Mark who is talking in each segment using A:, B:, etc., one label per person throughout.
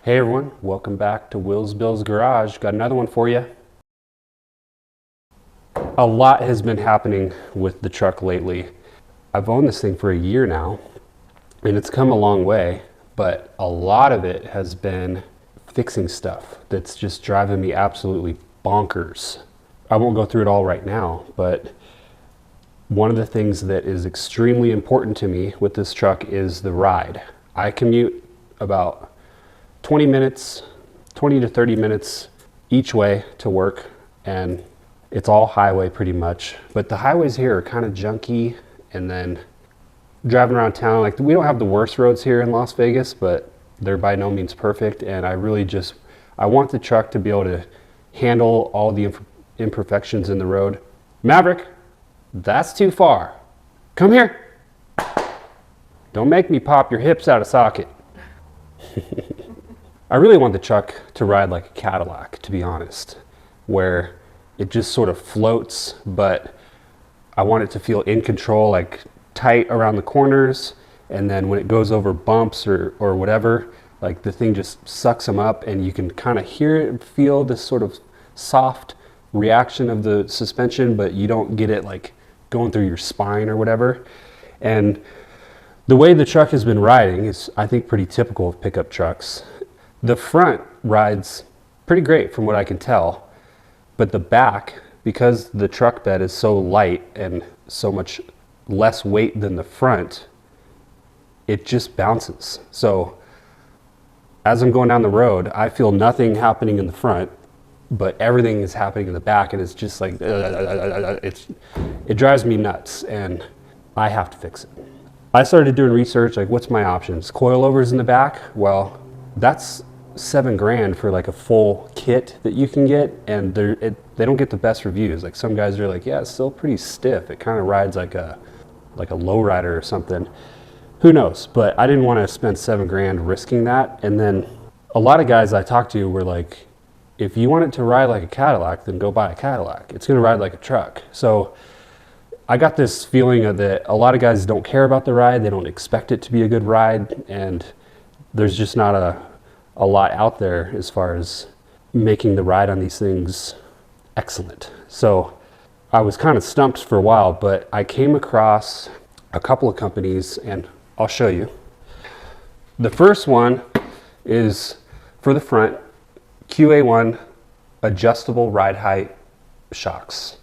A: Hey everyone, welcome back to Will's Bill's Garage. Got another one for you. A lot has been happening with the truck lately. I've owned this thing for a year now, and it's come a long way, but a lot of it has been fixing stuff that's just driving me absolutely bonkers. I won't go through it all right now, but one of the things that is extremely important to me with this truck is the ride. I commute about 20 to 30 minutes each way to work, and it's all highway pretty much. But the highways here are kind of junky, and then driving around town, like, we don't have the worst roads here in Las Vegas, but they're by no means perfect. And I want the truck to be able to handle all the imperfections in the road. Maverick, that's too far. Come here. Don't make me pop your hips out of socket. I really want the truck to ride like a Cadillac, to be honest, where it just sort of floats, but I want it to feel in control, like tight around the corners, and then when it goes over bumps or whatever, like the thing just sucks them up, and you can kind of hear it and feel this sort of soft reaction of the suspension, but you don't get it like going through your spine or whatever. And the way the truck has been riding is, I think, pretty typical of pickup trucks. The front rides pretty great from what I can tell, but the back, because the truck bed is so light and so much less weight than the front, it just bounces. So as I'm going down the road, I feel nothing happening in the front, but everything is happening in the back, and it's just like, it drives me nuts, and I have to fix it. I started doing research, like, what's my options? Coilovers in the back? Well, that's $7,000 for like a full kit that you can get, and they don't get the best reviews. Like, some guys are like, yeah, it's still pretty stiff. It kind of rides like a lowrider or something. Who knows? But I didn't want to spend $7,000 risking that. And then a lot of guys I talked to were like, if you want it to ride like a Cadillac, then go buy a Cadillac. It's going to ride like a truck. So I got this feeling that a lot of guys don't care about the ride. They don't expect it to be a good ride, and there's just not a lot out there as far as making the ride on these things excellent. So I was kind of stumped for a while, but I came across a couple of companies, and I'll show you. The first one is for the front, QA1 adjustable ride height shocks.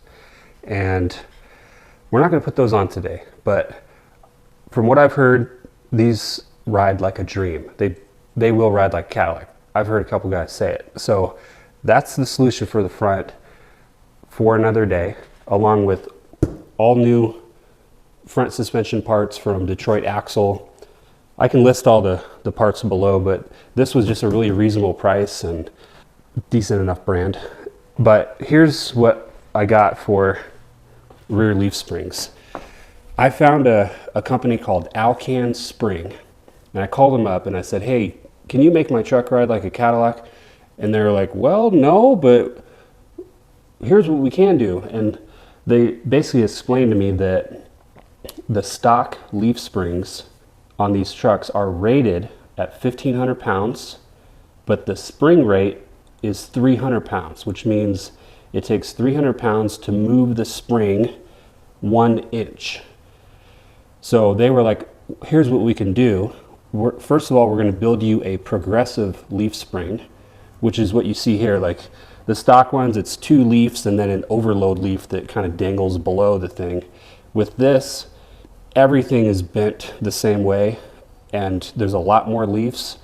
A: And we're not going to put those on today, but from what I've heard, these ride like a dream. They will ride like Cadillac. I've heard a couple guys say it. So that's the solution for the front for another day, along with all new front suspension parts from Detroit Axle. I can list all the parts below, but this was just a really reasonable price and decent enough brand. But here's what I got for rear leaf springs. I found a company called Alcan Spring, and I called them up and I said, hey, can you make my truck ride like a Cadillac? And they're like, well, no, but here's what we can do. And they basically explained to me that the stock leaf springs on these trucks are rated at 1,500 pounds, but the spring rate is 300 pounds, which means it takes 300 pounds to move the spring 1 inch. So they were like, here's what we can do. First of all, we're going to build you a progressive leaf spring, which is what you see here. Like the stock ones, it's 2 leaves and then an overload leaf that kind of dangles below the thing. With this, everything is bent the same way, and there's a lot more leaves.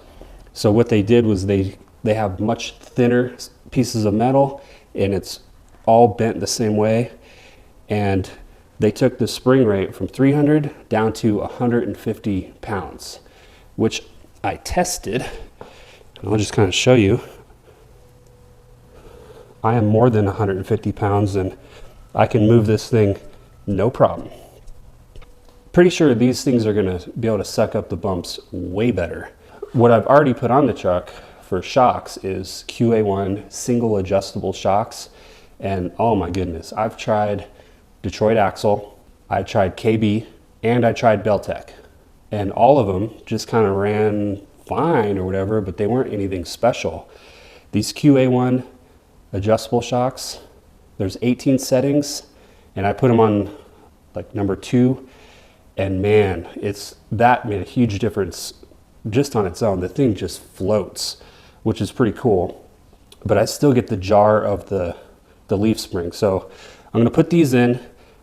A: So what they did was they have much thinner pieces of metal, and it's all bent the same way. And they took the spring rate from 300 down to 150 pounds, which I tested. I'll just kind of show you. I am more than 150 pounds, and I can move this thing no problem. Pretty sure these things are going to be able to suck up the bumps way better. What I've already put on the truck for shocks is QA1 single adjustable shocks. And oh my goodness, I've tried Detroit Axle, I tried KB, and I tried Beltec. And all of them just kind of ran fine or whatever, but they weren't anything special. These QA1 adjustable shocks, there's 18 settings, and I put them on like number 2, and man, that made a huge difference just on its own. The thing just floats, which is pretty cool, but I still get the jar of the leaf spring. So I'm gonna put these in.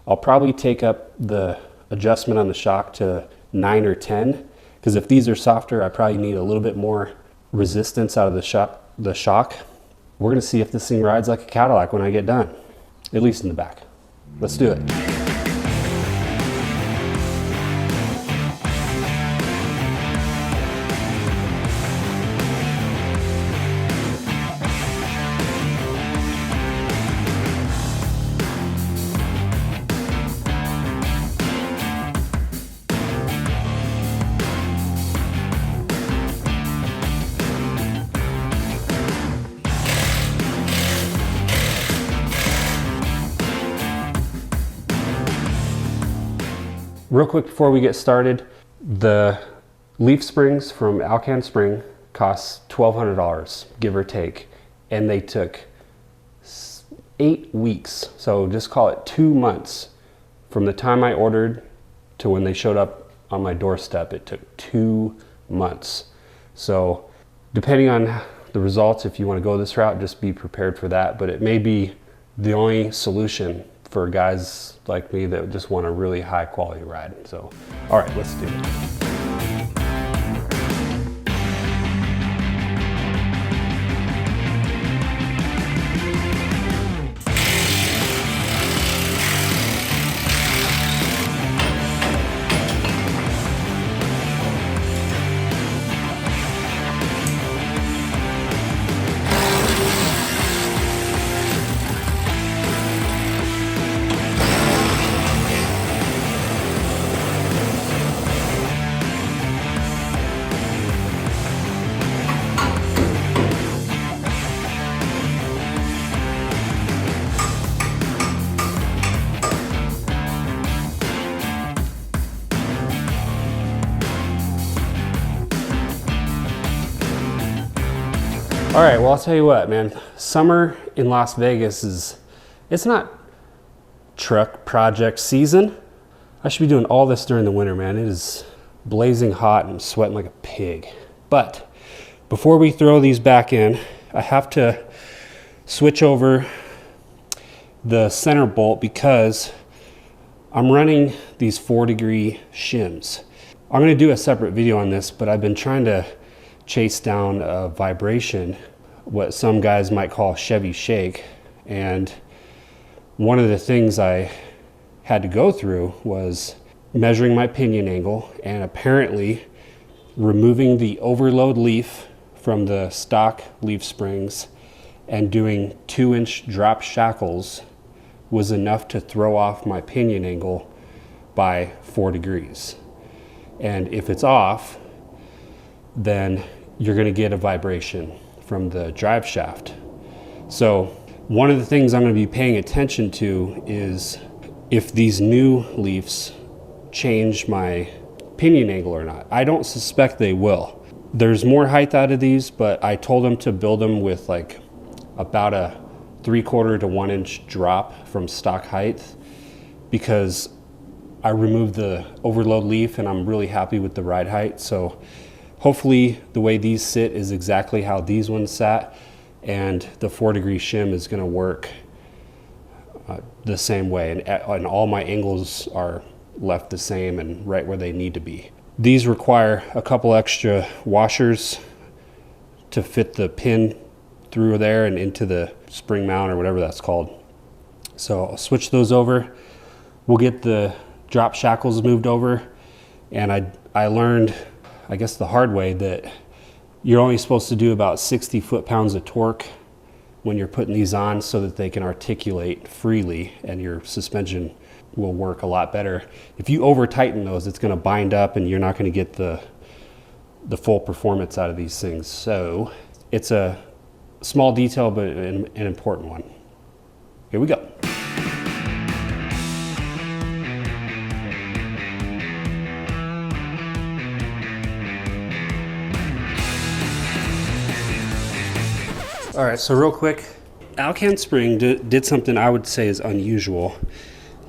A: I'll probably take up the adjustment on the shock to 9 or 10, because if these are softer, I probably need a little bit more resistance out of the shock. We're gonna see if this thing rides like a Cadillac when I get done, at least in the back. Let's do it. Real quick before we get started, the leaf springs from Alcan Spring cost $1,200, give or take, and they took 8 weeks, so just call it 2 months from the time I ordered to when they showed up on my doorstep. It took 2 months. So depending on the results, if you want to go this route, just be prepared for that, but it may be the only solution for guys like me that just want a really high quality ride. So, all right, let's do it. All right, well, I'll tell you what, man, summer in Las Vegas it's not truck project season. I should be doing all this during the winter, man. It is blazing hot and I'm sweating like a pig. But before we throw these back in, I have to switch over the center bolt because I'm running these 4-degree shims. I'm gonna do a separate video on this, but I've been trying to chase down a vibration, what some guys might call Chevy shake. And one of the things I had to go through was measuring my pinion angle and apparently removing the overload leaf from the stock leaf springs and doing 2-inch drop shackles was enough to throw off my pinion angle by 4 degrees. And if it's off, then you're gonna get a vibration from the drive shaft. So one of the things I'm gonna be paying attention to is if these new leafs change my pinion angle or not. I don't suspect they will. There's more height out of these, but I told them to build them with like about a 3/4 to 1 inch drop from stock height because I removed the overload leaf and I'm really happy with the ride height. So hopefully the way these sit is exactly how these ones sat, and the 4-degree shim is gonna work the same way, and all my angles are left the same and right where they need to be. These require a couple extra washers to fit the pin through there and into the spring mount or whatever that's called. So I'll switch those over. We'll get the drop shackles moved over, and I learned, I guess the hard way, that you're only supposed to do about 60 foot-pounds of torque when you're putting these on so that they can articulate freely and your suspension will work a lot better. If you over tighten those, it's gonna bind up and you're not gonna get the full performance out of these things. So it's a small detail, but an important one. Here we go. All right, so real quick, Alcan spring did something I would say is unusual.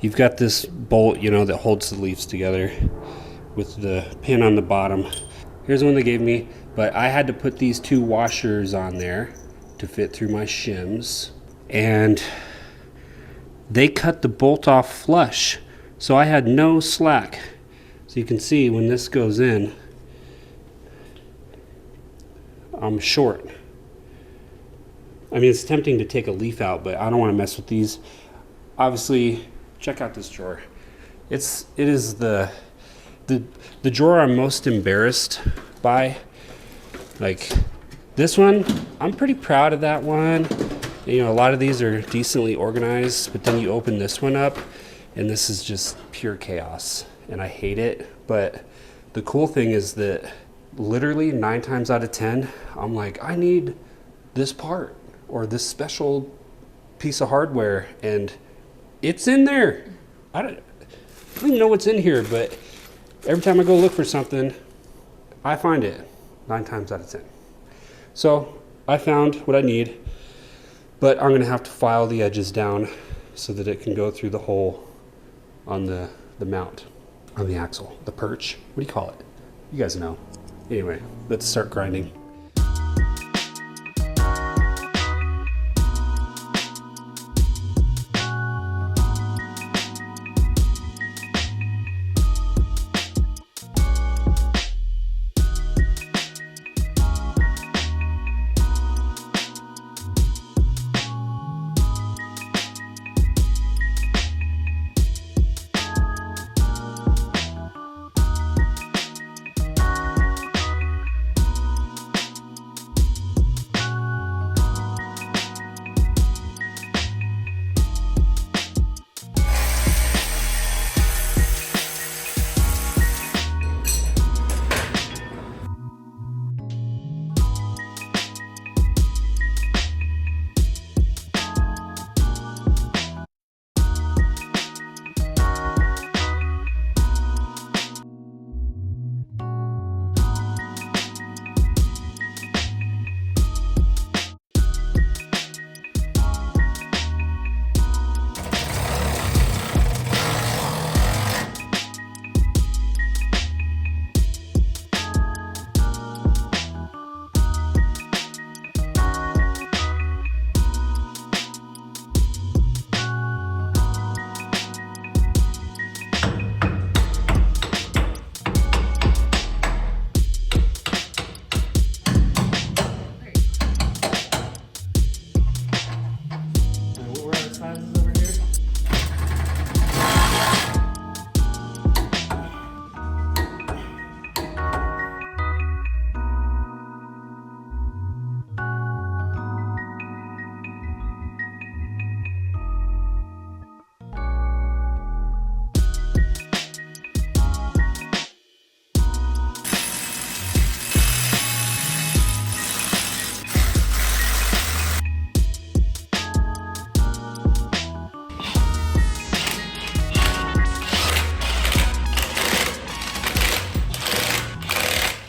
A: You've got this bolt, you know, that holds the leaves together with the pin on the bottom. Here's one they gave me, but I had to put these 2 washers on there to fit through my shims, and they cut the bolt off flush, so I had no slack. So you can see when this goes in, I'm short. I mean, it's tempting to take a leaf out, but I don't want to mess with these. Obviously, check out this drawer. It is the drawer I'm most embarrassed by. Like this one, I'm pretty proud of that one. You know, a lot of these are decently organized, but then you open this one up and this is just pure chaos and I hate it. But the cool thing is that literally 9 times out of 10, I'm like, I need this part or this special piece of hardware, and it's in there. I don't even know what's in here, but every time I go look for something, I find it 9 times out of 10. So I found what I need, but I'm gonna have to file the edges down so that it can go through the hole on the mount, on the axle, the perch. What do you call it? You guys know. Anyway, let's start grinding.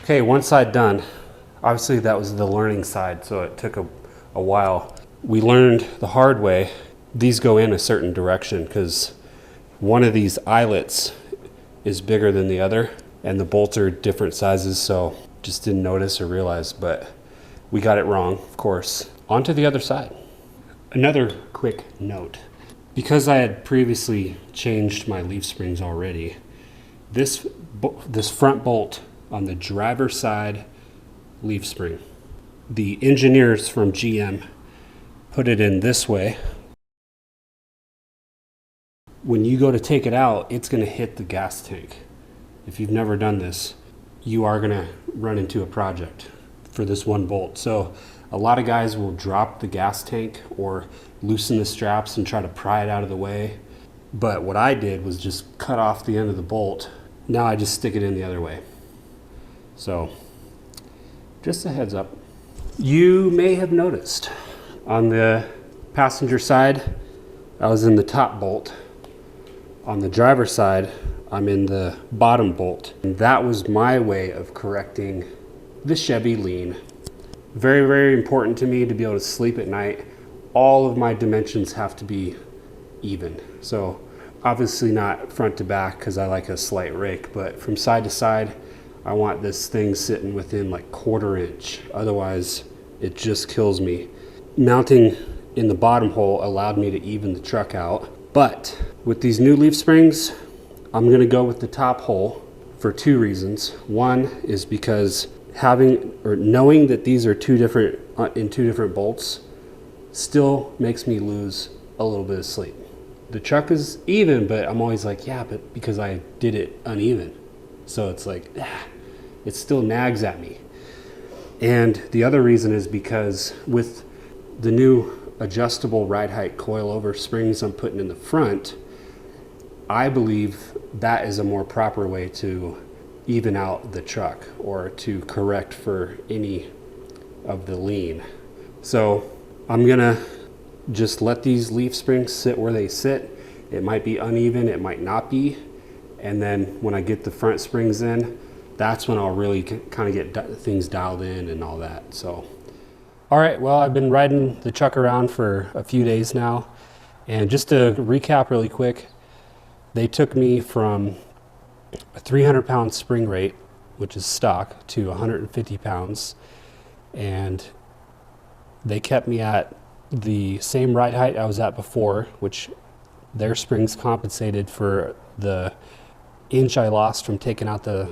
A: Okay, one side done. Obviously that was the learning side, so it took a while. We learned the hard way, these go in a certain direction because one of these eyelets is bigger than the other and the bolts are different sizes, so just didn't notice or realize, but we got it wrong, of course. On to the other side. Another quick note. Because I had previously changed my leaf springs already, this front bolt on the driver's side leaf spring, the engineers from GM put it in this way. When you go to take it out, it's going to hit the gas tank. If you've never done this, you are going to run into a project for this one bolt. So a lot of guys will drop the gas tank or loosen the straps and try to pry it out of the way. But what I did was just cut off the end of the bolt. Now I just stick it in the other way. So just a heads up. You may have noticed on the passenger side, I was in the top bolt. On the driver's side, I'm in the bottom bolt. And that was my way of correcting the Chevy lean. Very, very important to me to be able to sleep at night. All of my dimensions have to be even. So obviously not front to back because I like a slight rake, but from side to side, I want this thing sitting within like 1/4 inch. Otherwise, it just kills me. Mounting in the bottom hole allowed me to even the truck out. But with these new leaf springs, I'm gonna go with the top hole for 2 reasons. One is because knowing that these are in two different bolts still makes me lose a little bit of sleep. The truck is even, but I'm always like, yeah, but because I did it uneven. So it's like, it still nags at me. And the other reason is because with the new adjustable ride height coilover springs I'm putting in the front, I believe that is a more proper way to even out the truck or to correct for any of the lean. So I'm gonna just let these leaf springs sit where they sit. It might be uneven, it might not be. And then when I get the front springs in, that's when I'll really kind of get things dialed in and all that. So, all right, well, I've been riding the truck around for a few days now. And just to recap really quick, they took me from a 300-pound spring rate, which is stock, to 150 pounds. And they kept me at the same ride height I was at before, which their springs compensated for the inch I lost from taking out the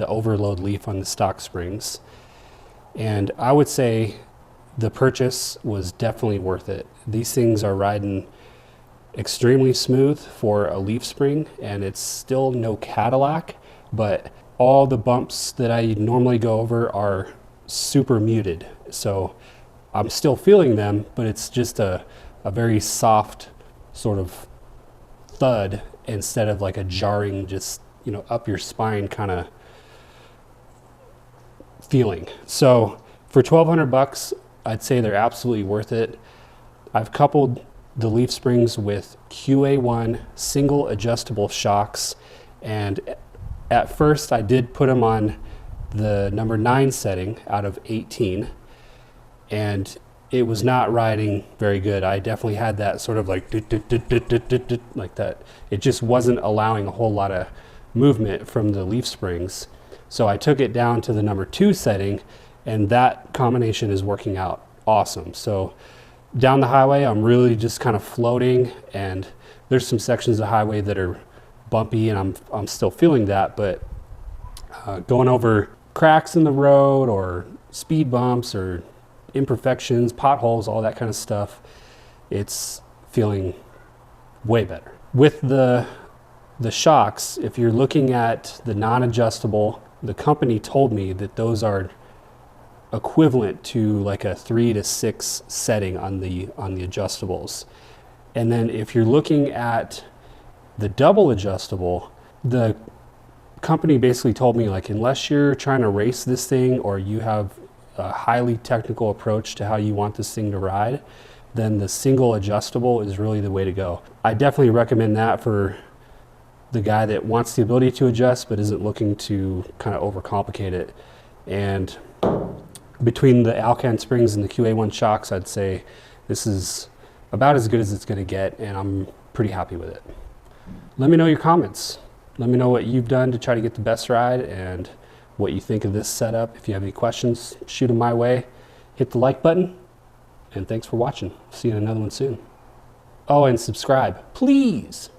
A: overload leaf on the stock springs. And I would say the purchase was definitely worth it. These things are riding extremely smooth for a leaf spring, and it's still no Cadillac, but all the bumps that I normally go over are super muted. So I'm still feeling them, but it's just a very soft sort of thud instead of like a jarring, just, you know, up your spine kind of feeling. So for $1,200, I'd say they're absolutely worth it. I've coupled the leaf springs with QA1 single adjustable shocks, and at first I did put them on the number 9 setting out of 18, and it was not riding very good. I definitely had that sort of like like that. It just wasn't allowing a whole lot of movement from the leaf springs. So I took it down to the number 2 setting, and that combination is working out awesome. So down the highway, I'm really just kind of floating, and there's some sections of highway that are bumpy, and I'm still feeling that, but going over cracks in the road or speed bumps or imperfections, potholes, all that kind of stuff, it's feeling way better. With the shocks, if you're looking at the non-adjustable, the company told me that those are equivalent to like a 3 to 6 setting on the adjustables. And then if you're looking at the double adjustable, the company basically told me, like, unless you're trying to race this thing or you have a highly technical approach to how you want this thing to ride, then the single adjustable is really the way to go. I definitely recommend that for the guy that wants the ability to adjust but isn't looking to kind of overcomplicate it. And between the Alcan springs and the QA1 shocks, I'd say this is about as good as it's going to get, and I'm pretty happy with it. Let me know your comments. Let me know what you've done to try to get the best ride and what you think of this setup. If you have any questions, shoot them my way. Hit the like button, and thanks for watching. See you in another one soon. Oh, and subscribe, please.